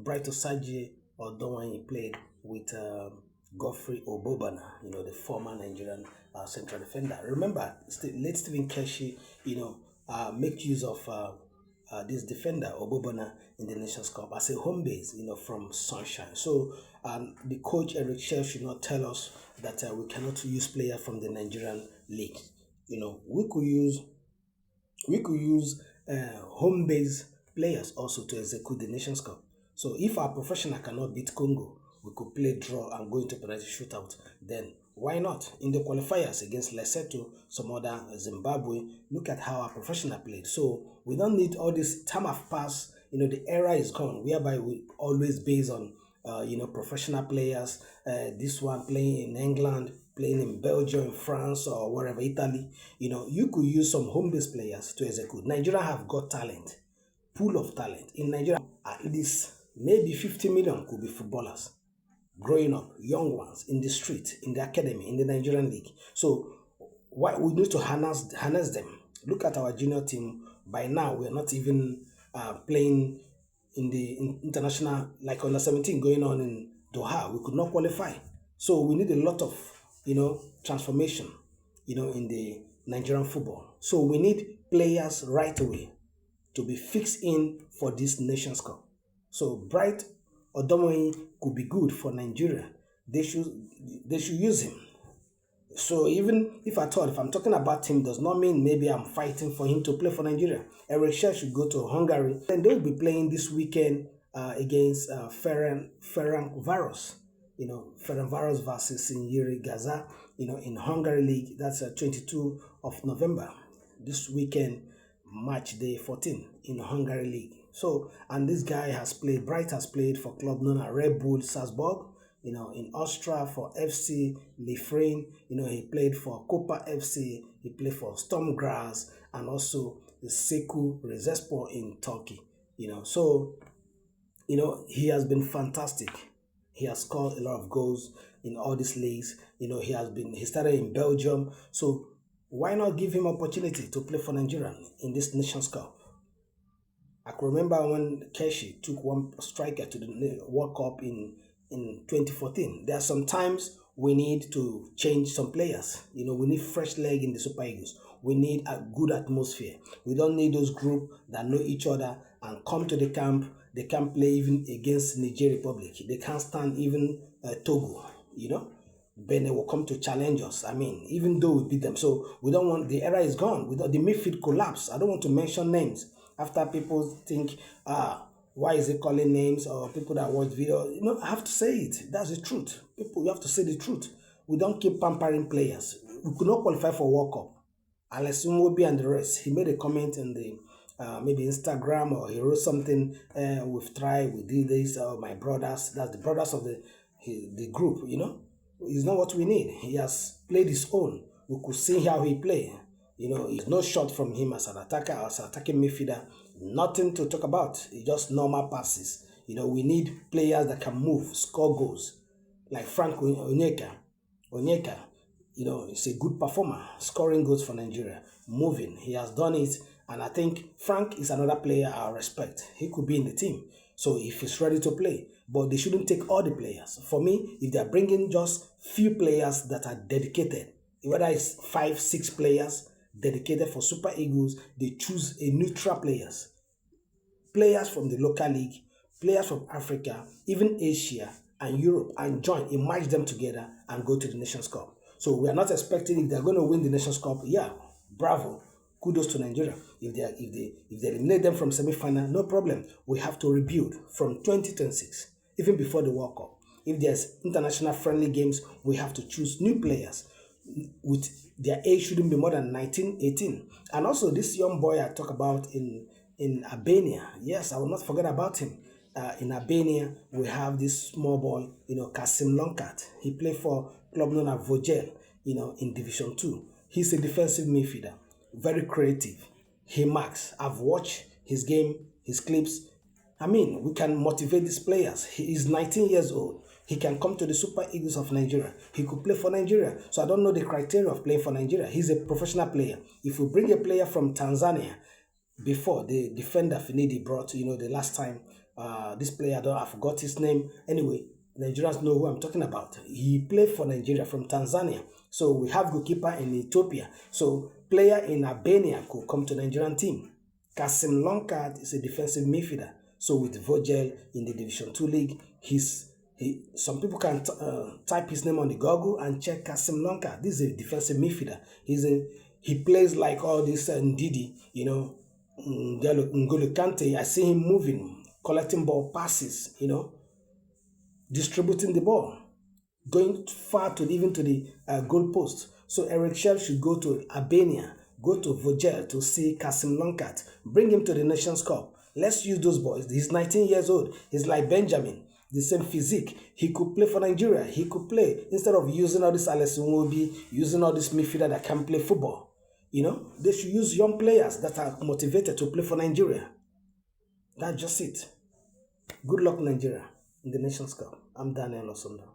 Bright Osagie Edomwonyi played with Godfrey Obobana, the former Nigerian central defender. Remember, late Stephen Keshi, make use of this defender Obobana in the Nations Cup as a home base, from Sunshine. So the coach Eric Shell should not tell us that we cannot use players from the Nigerian league. We could use home base players also to execute the Nations Cup. So if our professional cannot beat Congo, we could play draw and go into penalty shootout. Then why not? In the qualifiers against Lesotho, some other Zimbabwe, look at how our professional played. So we don't need all this time have passed. The era is gone, whereby we always base on professional players. This one playing in England, playing in Belgium, France, or wherever, Italy. You could use some home-based players to execute. Nigeria have got talent, pool of talent. In Nigeria, at least maybe 50 million could be footballers growing up, young ones in the street, in the academy, in the Nigerian league. So why we need to harness them. Look at our junior team. By now, we are not even playing in the international, like under 17 going on in Doha. We could not qualify. So we need a lot of, transformation, in the Nigerian football. So we need players right away to be fixed in for this Nations Cup. So Bright Edomwonyi could be good for Nigeria. They should use him. So even if I'm talking about him, does not mean maybe I'm fighting for him to play for Nigeria. Eric Shell should go to Hungary. And they will be playing this weekend against Ferencváros. Ferencváros versus Yuri Gaza, in Hungary League. That's 22 of November. This weekend, match day 14 in Hungary League. So, and this guy Bright has played for club known as Red Bull Salzburg, in Austria for FC Liefering. He played for Kopa FC, he played for Storm Graz, and also the Seku Rizespor in Turkey. So, he has been fantastic. He has scored a lot of goals in all these leagues. He started in Belgium. So why not give him opportunity to play for Nigeria in this Nations Cup? I can remember when Keshi took one striker to the World Cup in 2014. There are some times we need to change some players. We need fresh leg in the Super Eagles. We need a good atmosphere. We don't need those groups that know each other and come to the camp. They can't play even against Niger Republic. They can't stand even Togo, Benin will come to challenge us. Even though we beat them. So we don't want, the era is gone. The midfield collapse. I don't want to mention names. After people think, why is he calling names, or people that watch video, I have to say it. That's the truth. You have to say the truth. We don't keep pampering players. We could not qualify for World Cup. Alex Nwobi and the rest. He made a comment in the maybe Instagram, or he wrote something. We've tried, we did this. My brothers, that's the brothers of the group. It's not what we need. He has played his own. We could see how he played. It's no shot from him as an attacker, as an attacking midfielder. Nothing to talk about. It's just normal passes. We need players that can move, score goals. Like Frank Onyeka. Onyeka, is a good performer, scoring goals for Nigeria, moving. He has done it. And I think Frank is another player I respect. He could be in the team. So if he's ready to play. But they shouldn't take all the players. For me, if they're bringing just few players that are dedicated, whether it's 5-6 players dedicated for Super Eagles, they choose a neutral players. Players from the local league, players from Africa, even Asia and Europe, and merge them together and go to the Nations Cup. So we are not expecting if they're going to win the Nations Cup. Yeah, bravo. Kudos to Nigeria. If they eliminate them from semi-final, no problem. We have to rebuild from 2026, even before the World Cup. If there's international friendly games, we have to choose new players with their age shouldn't be more than 19, 18. And also this young boy I talk about in Albania. Yes, I will not forget about him. In Albania, we have this small boy, Kasim Longcat. He played for club known as Vogel, in Division 2. He's a defensive midfielder. Very creative. He marks. I've watched his game, his clips. We can motivate these players. He is 19 years old. He can come to the Super Eagles of Nigeria. He could play for Nigeria. So I don't know the criteria of playing for Nigeria. He's a professional player. If we bring a player from Tanzania, before the defender Finidi brought, the last time This player, I forgot his name. Anyway, Nigerians know who I'm talking about. He played for Nigeria from Tanzania. So we have goalkeeper in Ethiopia. So player in Albania could come to Nigerian team. Kasim Longcat is a defensive midfielder. So with Vogel in the Division 2 league, some people can type his name on the Google and check Kasim Longcat. This is a defensive midfielder. He plays like all this Ndidi, N'Golo Kante. I see him moving, collecting ball passes, distributing the ball, going far even to the goal post. So Eric Shell should go to Albania, go to Vogel to see Kasim Longcat, bring him to the Nations Cup. Let's use those boys. He's 19 years old. He's like Benjamin, the same physique. He could play for Nigeria. He could play instead of using all this Alex Nwobi, using all this midfielder that can play football. They should use young players that are motivated to play for Nigeria. That's just it. Good luck, Nigeria, in the Nations Cup. I'm Daniel Osondu.